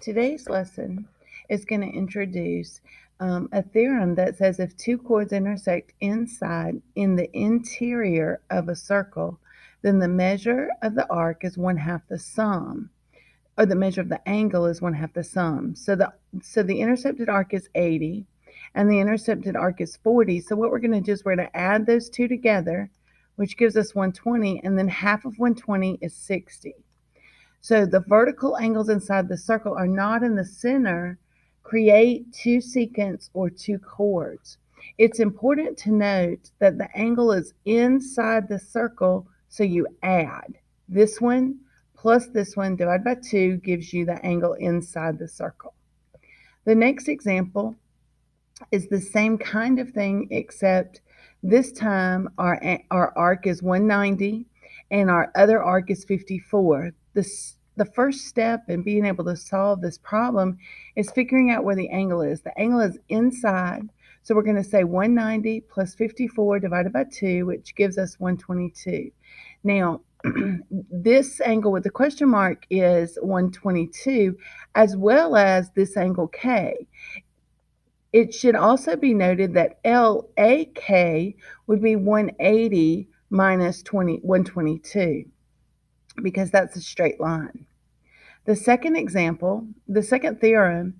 Today's lesson is going to introduce a theorem that says if two chords intersect inside in the interior of a circle, then the measure of the arc is 1/2 the sum, or the measure of the angle is 1/2 the sum. So the intercepted arc is 80 and the intercepted arc is 40. So what we're going to do is we're going to add those two together, which gives us 120, and then half of 120 is 60. So the vertical angles inside the circle are not in the center, create two secants or two chords. It's important to note that the angle is inside the circle, so you add this one plus this one divided by 2 gives you the angle inside the circle. The next example is the same kind of thing, except this time our arc is 190 and our other arc is 54. The first step in being able to solve this problem is figuring out where the angle is. The angle is inside, so we're going to say 190 plus 54 divided by 2, which gives us 122. Now, this angle with the question mark is 122, as well as this angle K. It should also be noted that LAK would be 180 minus 122, because that's a straight line. The second example, the second theorem,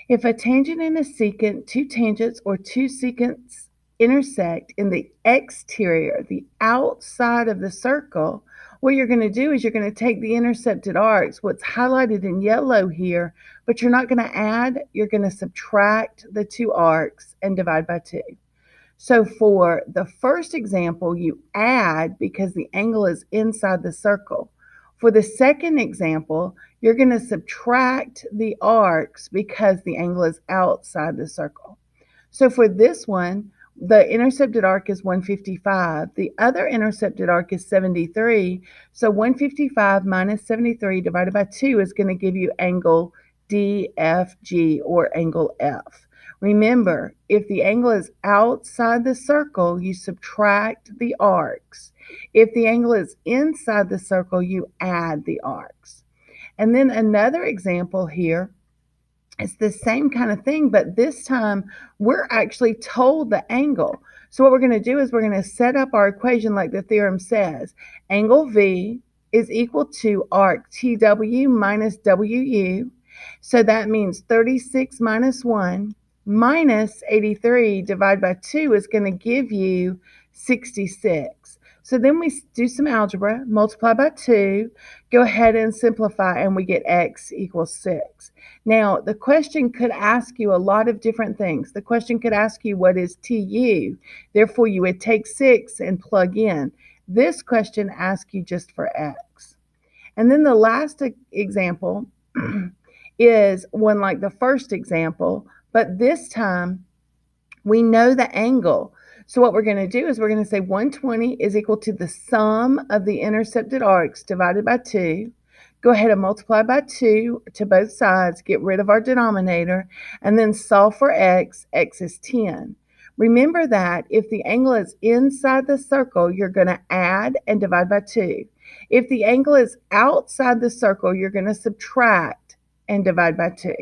if a tangent and a secant, two tangents or two secants intersect in the exterior, the outside of the circle, what you're going to do is you're going to take the intercepted arcs, what's highlighted in yellow here, but you're not going to add, you're going to subtract the two arcs and divide by 2. So for the first example, you add because the angle is inside the circle. For the second example, you're going to subtract the arcs because the angle is outside the circle. So for this one, the intercepted arc is 155. The other intercepted arc is 73. So 155 minus 73 divided by 2 is going to give you angle DFG, or angle F. Remember, if the angle is outside the circle, you subtract the arcs. If the angle is inside the circle, you add the arcs. And then another example here, it's the same kind of thing, but this time we're actually told the angle. So what we're going to do is we're going to set up our equation like the theorem says. Angle V is equal to arc TW minus WU. So that means 36 minus 1 minus 83 divided by 2 is going to give you 66. So then we do some algebra, multiply by 2, go ahead and simplify, and we get x equals 6. Now, the question could ask you a lot of different things. The question could ask you, what is TU? Therefore, you would take 6 and plug in. This question asks you just for x. And then the last example is one like the first example, but this time we know the angle. So what we're going to do is we're going to say 120 is equal to the sum of the intercepted arcs divided by 2. Go ahead and multiply by 2 to both sides, get rid of our denominator, and then solve for x. X is 10. Remember that if the angle is inside the circle, you're going to add and divide by 2. If the angle is outside the circle, you're going to subtract and divide by 2.